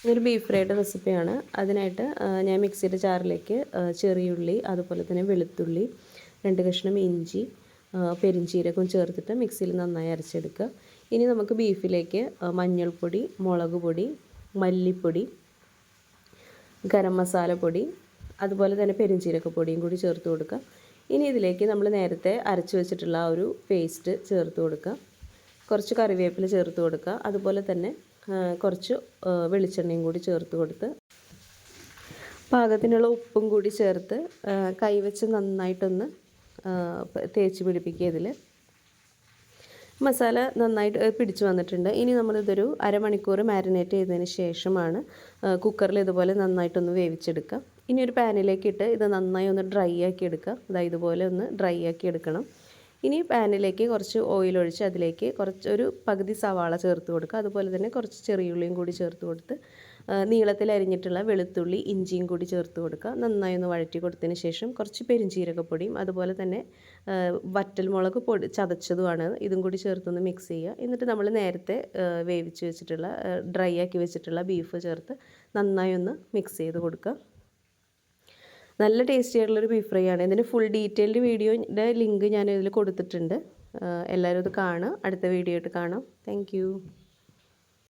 ഇതൊരു ബീഫ് ഫ്രൈയുടെ റെസിപ്പിയാണ്. അതിനായിട്ട് ഞാൻ മിക്സിയുടെ ജാറിലേക്ക് ചെറിയുള്ളി, അതുപോലെ തന്നെ വെളുത്തുള്ളി, 2 കഷ്ണം ഇഞ്ചി, പെരിഞ്ചീരകവും ചേർത്തിട്ട് മിക്സിയിൽ നന്നായി അരച്ചെടുക്കുക. ഇനി നമുക്ക് ബീഫിലേക്ക് മഞ്ഞൾപ്പൊടി, മുളക് പൊടി, മല്ലിപ്പൊടി, ഗരം മസാലപ്പൊടി, അതുപോലെ തന്നെ പെരിഞ്ചീരകപ്പൊടിയും കൂടി ചേർത്ത് കൊടുക്കുക. ഇനി ഇതിലേക്ക് നമ്മൾ നേരത്തെ അരച്ച് വെച്ചിട്ടുള്ള ആ ഒരു പേസ്റ്റ് ചേർത്ത് കൊടുക്കുക. കുറച്ച് കറിവേപ്പില ചേർത്ത് കൊടുക്കുക. അതുപോലെ തന്നെ കുറച്ച് വെളിച്ചെണ്ണയും കൂടി ചേർത്ത് കൊടുത്ത് പാകത്തിനുള്ള ഉപ്പും കൂടി ചേർത്ത് കൈവച്ച് നന്നായിട്ടൊന്ന് തേച്ച് പിടിപ്പിക്കുക. ഇതിൽ മസാല നന്നായിട്ട് പിടിച്ചു വന്നിട്ടുണ്ട്. ഇനി നമ്മളിതൊരു അരമണിക്കൂർ മാരിനേറ്റ് ചെയ്തതിന് ശേഷമാണ് കുക്കറിൽ ഇതുപോലെ നന്നായിട്ടൊന്ന് വേവിച്ചെടുക്കുക. ഇനി ഒരു പാനിലേക്ക് ഇട്ട് ഇത് നന്നായി ഒന്ന് ഡ്രൈ ആക്കി എടുക്കുക. അതായത് ഇതുപോലെ ഒന്ന് ഡ്രൈ ആക്കി എടുക്കണം. ഇനി പാനിലേക്ക് കുറച്ച് ഓയിൽ ഒഴിച്ച് അതിലേക്ക് ഒരു പകുതി സവാള ചേർത്ത് കൊടുക്കുക. അതുപോലെ തന്നെ കുറച്ച് ചെറിയുള്ളിയും കൂടി ചേർത്ത് കൊടുത്ത് നീളത്തിൽ അരിഞ്ഞിട്ടുള്ള വെളുത്തുള്ളി, ഇഞ്ചിയും കൂടി ചേർത്ത് കൊടുക്കുക. നന്നായി ഒന്ന് വഴറ്റി കൊടുത്തതിന് ശേഷം കുറച്ച് പെരിഞ്ചീരകപ്പൊടിയും അതുപോലെ തന്നെ വറ്റൽമുളക് പൊടി ചതച്ചതുമാണ് ഇതും കൂടി ചേർത്തൊന്ന് മിക്സ് ചെയ്യുക. എന്നിട്ട് നമ്മൾ നേരത്തെ വേവിച്ച് വെച്ചിട്ടുള്ള ഡ്രൈ ആക്കി വെച്ചിട്ടുള്ള ബീഫ് ചേർത്ത് നന്നായി ഒന്ന് മിക്സ് ചെയ്ത് കൊടുക്കുക. നല്ല ടേസ്റ്റി ആയിട്ടുള്ളൊരു ബീഫ് ഫ്രൈ ആണ്. ഇതിൻ്റെ ഫുൾ ഡീറ്റെയിൽഡ് വീഡിയോയുടെ ലിങ്ക് ഞാൻ ഇതിൽ കൊടുത്തിട്ടുണ്ട്. എല്ലാവരും ഇത് കാണുക. അടുത്ത വീഡിയോ ആയിട്ട് കാണാം. താങ്ക്